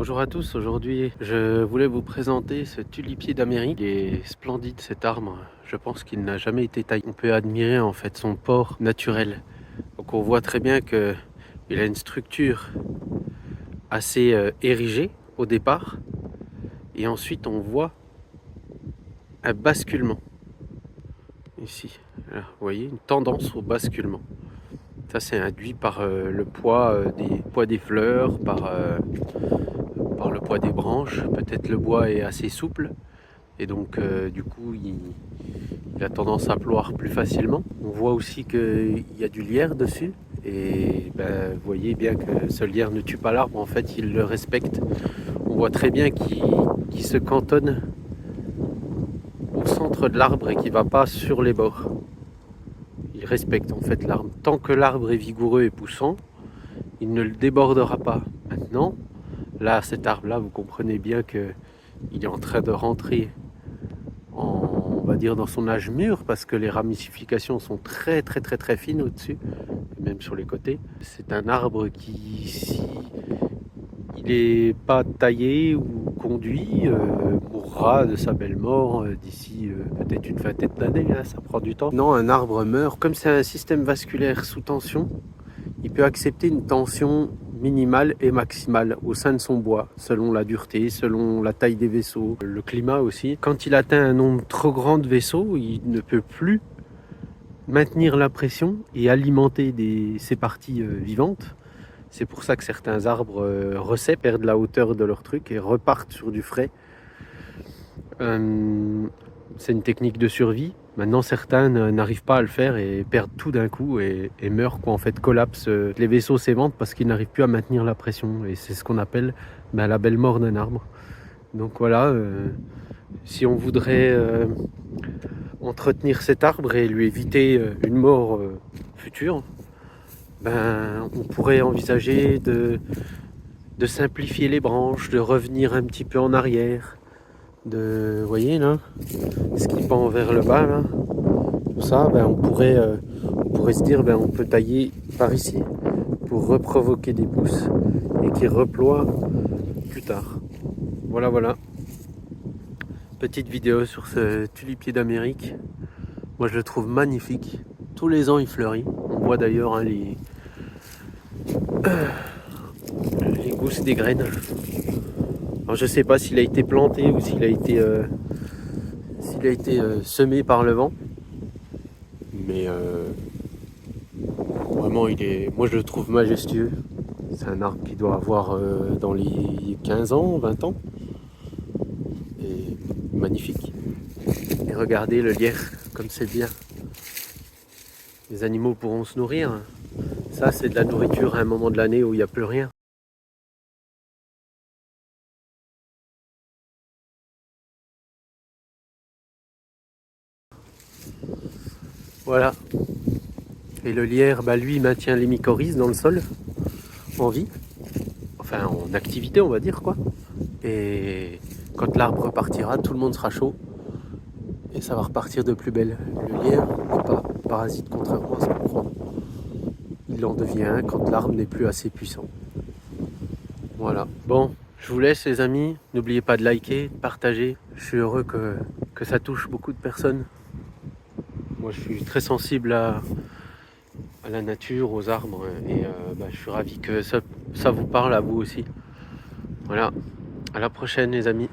Bonjour à tous, aujourd'hui je voulais vous présenter ce tulipier d'Amérique. Il est splendide cet arbre, je pense qu'il n'a jamais été taillé. On peut admirer en fait son port naturel. Donc on voit très bien qu'il a une structure assez érigée au départ. Et ensuite on voit un basculement ici. Alors, vous voyez une tendance au basculement. Ça c'est induit par le poids des fleurs, par le poids des branches. Peut-être le bois est assez souple. Et donc du coup il a tendance à ploir plus facilement. On voit aussi qu'il y a du lierre dessus et vous voyez bien que ce lierre ne tue pas l'arbre, en fait il le respecte. On voit très bien qu'il se cantonne au centre de l'arbre et qu'il ne va pas sur les bords. Il respecte en fait l'arbre. Tant que l'arbre est vigoureux et poussant, il ne le débordera pas. Maintenant, là cet arbre là, vous comprenez bien qu'il est en train de rentrer on va dire dans son âge mûr, parce que les ramifications sont très fines au-dessus, même sur les côtés. C'est un arbre qui, si il n'est pas taillé ou conduit, mourra de sa belle mort d'ici peut-être une vingtaine d'années, hein, ça prend du temps. Non, un arbre meurt, comme c'est un système vasculaire sous tension, il peut accepter une tension minimale et maximale au sein de son bois, selon la dureté, selon la taille des vaisseaux, le climat aussi. Quand il atteint un nombre trop grand de vaisseaux, il ne peut plus maintenir la pression et alimenter ses parties vivantes. C'est pour ça que certains arbres recèpent, perdent la hauteur de leur truc et repartent sur du frais. C'est une technique de survie. Maintenant, certains n'arrivent pas à le faire et perdent tout d'un coup et meurent, quoi. En fait, collapsent. Les vaisseaux s'éventrent parce qu'ils n'arrivent plus à maintenir la pression. Et c'est ce qu'on appelle la belle mort d'un arbre. Donc voilà, si on voudrait entretenir cet arbre et lui éviter une mort future, on pourrait envisager de simplifier les branches, de revenir un petit peu en arrière. Vous voyez là, ce qui pend vers le bas là, tout ça, on pourrait se dire on peut tailler par ici pour reprovoquer des pousses et qui reploient plus tard. Voilà, petite vidéo sur ce tulipier d'Amérique. Moi je le trouve magnifique, tous les ans il fleurit. On voit d'ailleurs les gousses des graines. Alors je sais pas s'il a été planté ou s'il a été semé par le vent, mais vraiment moi je le trouve majestueux. C'est un arbre qui doit avoir dans les 15 ans, 20 ans, et magnifique. Et regardez le lierre, comme c'est bien. Les animaux pourront se nourrir. Ça c'est de la nourriture à un moment de l'année où il n'y a plus rien. Voilà. Et le lierre, lui, maintient les mycorhizes dans le sol, en vie. Enfin, en activité, on va dire, quoi. Et quand l'arbre repartira, tout le monde sera chaud. Et ça va repartir de plus belle. Le lierre n'est pas parasite, contrairement à ce qu'on croit. Il en devient quand l'arbre n'est plus assez puissant. Voilà. Bon, je vous laisse les amis. N'oubliez pas de liker, de partager. Je suis heureux que ça touche beaucoup de personnes. Moi, je suis très sensible à la nature, aux arbres, et je suis ravi que ça vous parle à vous aussi. Voilà, à la prochaine les amis.